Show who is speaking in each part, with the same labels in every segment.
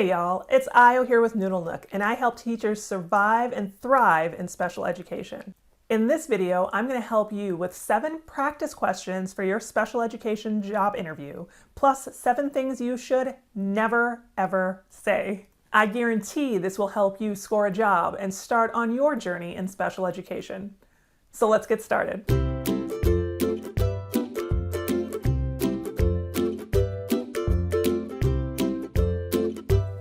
Speaker 1: Hey y'all, it's Io here with Noodle Nook, and I help teachers survive and thrive in special education. In this video, I'm going to help you with 7 practice questions for your special education job interview, plus 7 things you should never ever say. I guarantee this will help you score a job and start on your journey in special education. So let's get started.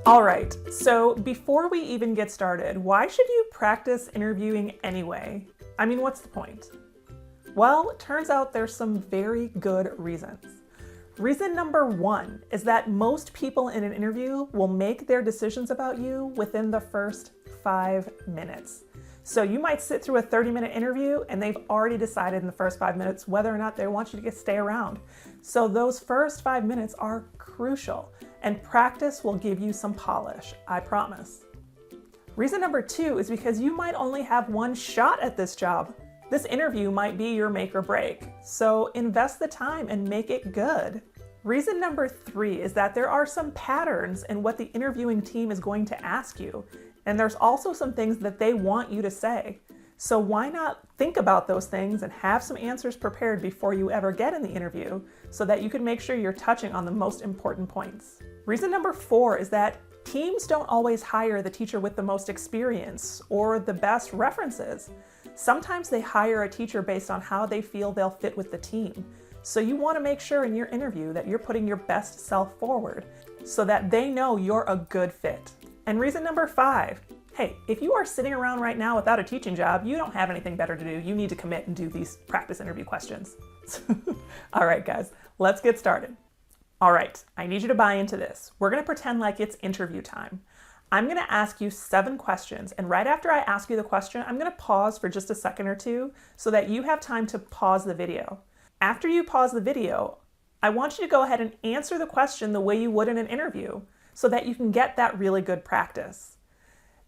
Speaker 1: All right, so before we even get started, why should you practice interviewing anyway? I mean, what's the point? Well, it turns out there's some very good reasons. Reason number 1 is that most people in an interview will make their decisions about you within the first 5 minutes. So you might sit through a 30-minute interview and they've already decided in the first 5 minutes whether or not they want you to stay around. So those first 5 minutes are crucial, and practice will give you some polish, I promise. Reason number 2 is because you might only have one shot at this job. This interview might be your make or break, so invest the time and make it good. Reason number 3 is that there are some patterns in what the interviewing team is going to ask you, and there's also some things that they want you to say. So why not think about those things and have some answers prepared before you ever get in the interview so that you can make sure you're touching on the most important points. Reason number 4 is that teams don't always hire the teacher with the most experience or the best references. Sometimes they hire a teacher based on how they feel they'll fit with the team. So you want to make sure in your interview that you're putting your best self forward so that they know you're a good fit. And reason number 5, hey, if you are sitting around right now without a teaching job, you don't have anything better to do. You need to commit and do these practice interview questions. All right, guys, let's get started. All right, I need you to buy into this. We're going to pretend like it's interview time. I'm going to ask you 7 questions, and right after I ask you the question, I'm going to pause for just a second or two so that you have time to pause the video. After you pause the video, I want you to go ahead and answer the question the way you would in an interview so that you can get that really good practice.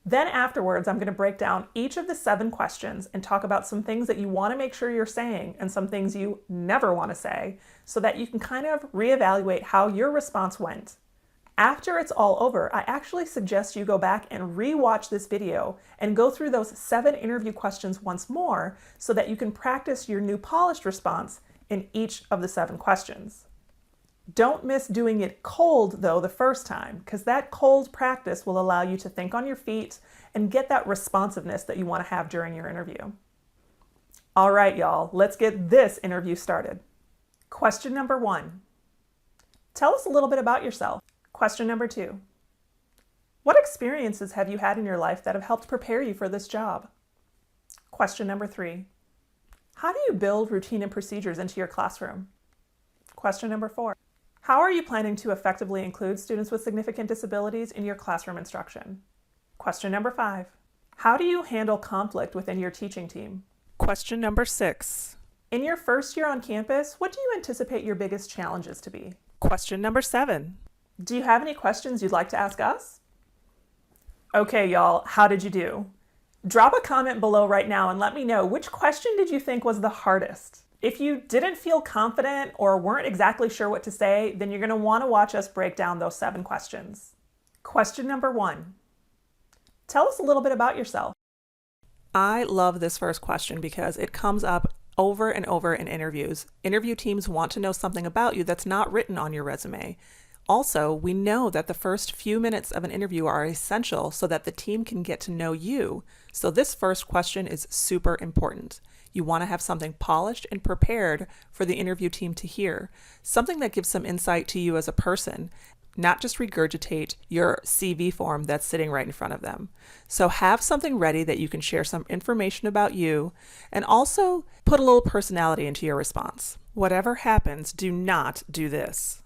Speaker 1: Then afterwards, I'm going to break down each of the 7 questions and talk about some things that you want to make sure you're saying and some things you never want to say so that you can kind of reevaluate how your response went. After it's all over, I actually suggest you go back and re-watch this video and go through those 7 interview questions once more so that you can practice your new polished response in each of the 7 questions. Don't miss doing it cold, though, the first time, because that cold practice will allow you to think on your feet and get that responsiveness that you want to have during your interview. All right, y'all, let's get this interview started. Question number 1. Tell us a little bit about yourself. Question number 2. What experiences have you had in your life that have helped prepare you for this job? Question number 3. How do you build routine and procedures into your classroom? Question number 4. How are you planning to effectively include students with significant disabilities in your classroom instruction? Question number 5. How do you handle conflict within your teaching team? Question number 6. In your first year on campus, what do you anticipate your biggest challenges to be? Question number 7. Do you have any questions you'd like to ask us? Okay, y'all, how did you do? Drop a comment below right now and let me know which question did you think was the hardest. If you didn't feel confident or weren't exactly sure what to say, then you're going to want to watch us break down those 7 questions. Question number 1. Tell us a little bit about yourself. I love this first question because it comes up over and over in interviews. Interview teams want to know something about you that's not written on your resume. Also, we know that the first few minutes of an interview are essential so that the team can get to know you. So this first question is super important. You want to have something polished and prepared for the interview team to hear, something that gives some insight to you as a person, not just regurgitate your CV form that's sitting right in front of them. So have something ready that you can share some information about you and also put a little personality into your response. Whatever happens, do not do this.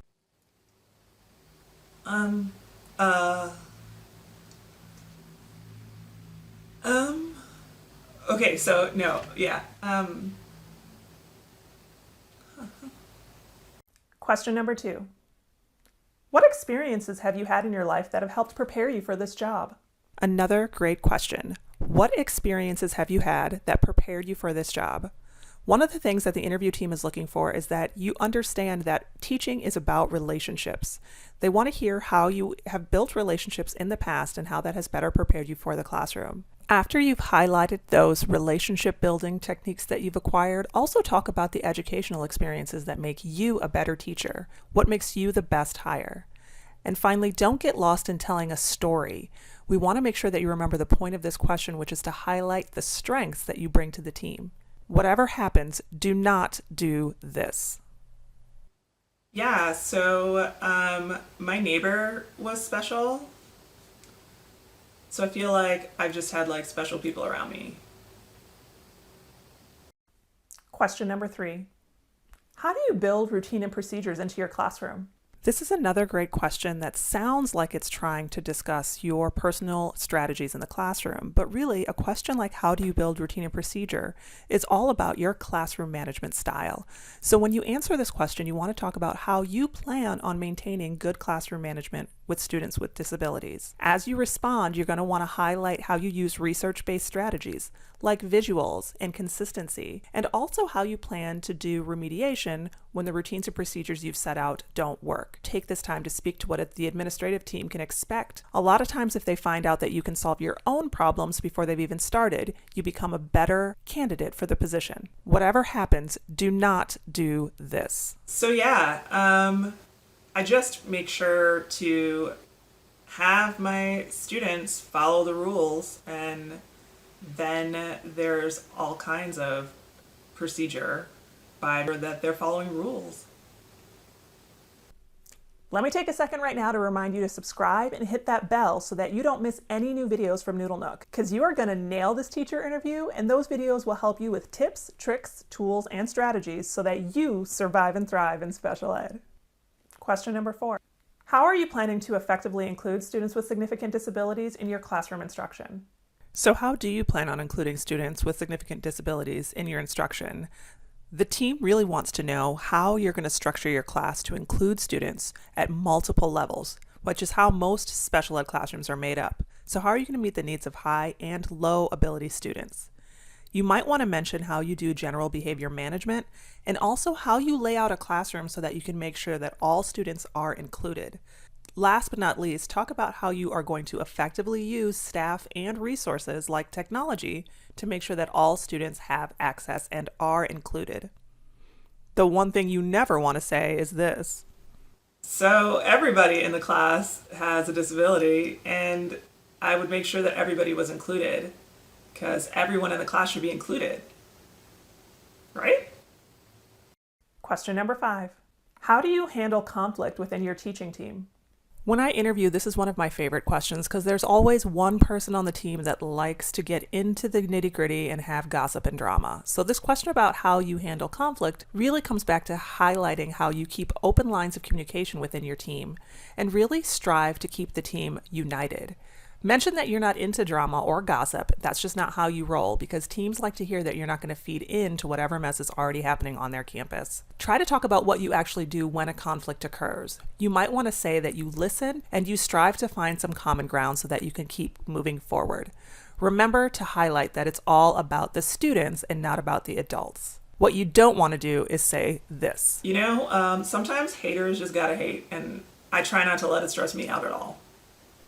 Speaker 1: Okay, so no, yeah. Question number 2. What experiences have you had in your life that have helped prepare you for this job? Another great question. What experiences have you had that prepared you for this job? One of the things that the interview team is looking for is that you understand that teaching is about relationships. They want to hear how you have built relationships in the past and how that has better prepared you for the classroom. After you've highlighted those relationship building techniques that you've acquired, also talk about the educational experiences that make you a better teacher, what makes you the best hire. And finally, don't get lost in telling a story. We want to make sure that you remember the point of this question, which is to highlight the strengths that you bring to the team. Whatever happens, do not do this. Yeah, so my neighbor was special. So I feel like I've just had like special people around me. Question number 3. How do you build routine and procedures into your classroom? This is another great question that sounds like it's trying to discuss your personal strategies in the classroom, but really a question like how do you build routine and procedure is all about your classroom management style. So when you answer this question, you want to talk about how you plan on maintaining good classroom management with students with disabilities. As you respond, you're going to want to highlight how you use research-based strategies like visuals and consistency, and also how you plan to do remediation when the routines and procedures you've set out don't work. Take this time to speak to what the administrative team can expect. A lot of times if they find out that you can solve your own problems before they've even started, you become a better candidate for the position. Whatever happens, do not do this. So I just make sure to have my students follow the rules, and then there's all kinds of procedure by that they're following rules. Let me take a second right now to remind you to subscribe and hit that bell so that you don't miss any new videos from Noodle Nook, because you are going to nail this teacher interview, and those videos will help you with tips, tricks, tools, and strategies so that you survive and thrive in special ed. Question number 4. How are you planning to effectively include students with significant disabilities in your classroom instruction? So how do you plan on including students with significant disabilities in your instruction? The team really wants to know how you're going to structure your class to include students at multiple levels, which is how most special ed classrooms are made up. So how are you going to meet the needs of high and low ability students? You might want to mention how you do general behavior management and also how you lay out a classroom so that you can make sure that all students are included. Last but not least, talk about how you are going to effectively use staff and resources like technology to make sure that all students have access and are included. The one thing you never want to say is this. So everybody in the class has a disability, and I would make sure that everybody was included, because everyone in the class should be included, right? Question number 5. How do you handle conflict within your teaching team? When I interview, this is one of my favorite questions because there's always one person on the team that likes to get into the nitty-gritty and have gossip and drama. So this question about how you handle conflict really comes back to highlighting how you keep open lines of communication within your team and really strive to keep the team united. Mention that you're not into drama or gossip. That's just not how you roll, because teams like to hear that you're not going to feed into whatever mess is already happening on their campus. Try to talk about what you actually do when a conflict occurs. You might want to say that you listen and you strive to find some common ground so that you can keep moving forward. Remember to highlight that it's all about the students and not about the adults. What you don't want to do is say this. Sometimes haters just gotta hate, and I try not to let it stress me out at all.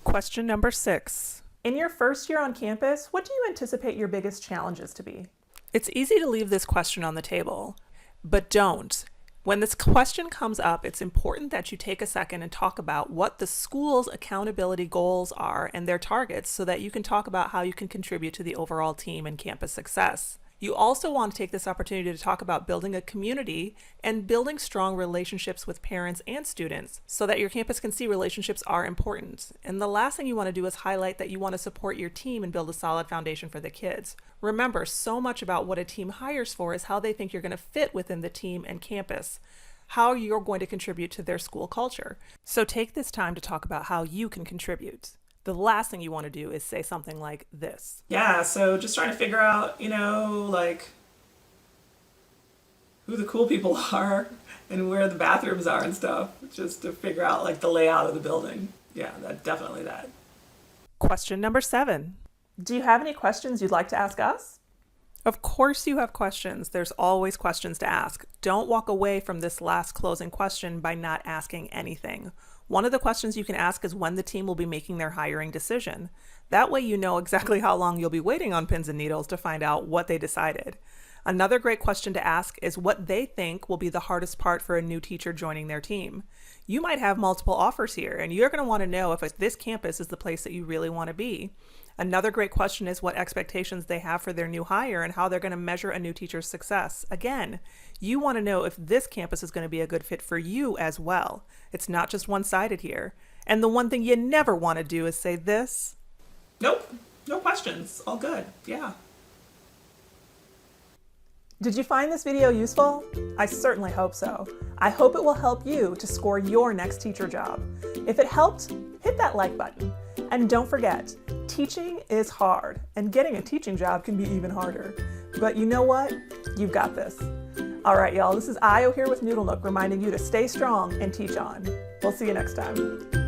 Speaker 1: Question number 6. In your first year on campus, what do you anticipate your biggest challenges to be? It's easy to leave this question on the table, but don't. When this question comes up, it's important that you take a second and talk about what the school's accountability goals are and their targets so that you can talk about how you can contribute to the overall team and campus success. You also want to take this opportunity to talk about building a community and building strong relationships with parents and students so that your campus can see relationships are important. And the last thing you want to do is highlight that you want to support your team and build a solid foundation for the kids. Remember, so much about what a team hires for is how they think you're going to fit within the team and campus, how you're going to contribute to their school culture. So take this time to talk about how you can contribute. The last thing you want to do is say something like this. Yeah, so just trying to figure out, who the cool people are and where the bathrooms are and stuff, just to figure out the layout of the building. Yeah, definitely that. Question number 7. Do you have any questions you'd like to ask us? Of course you have questions. There's always questions to ask. Don't walk away from this last closing question by not asking anything. One of the questions you can ask is when the team will be making their hiring decision. That way you know exactly how long you'll be waiting on pins and needles to find out what they decided. Another great question to ask is what they think will be the hardest part for a new teacher joining their team. You might have multiple offers here, and you're going to want to know if this campus is the place that you really want to be. Another great question is what expectations they have for their new hire and how they're going to measure a new teacher's success. Again, you want to know if this campus is going to be a good fit for you as well. It's not just one-sided here. And the one thing you never want to do is say this. Nope, no questions. All good. Yeah. Did you find this video useful? I certainly hope so. I hope it will help you to score your next teacher job. If it helped, hit that like button. And don't forget, teaching is hard, and getting a teaching job can be even harder. But you know what? You've got this. All right, y'all, this is Io here with Noodle Nook reminding you to stay strong and teach on. We'll see you next time.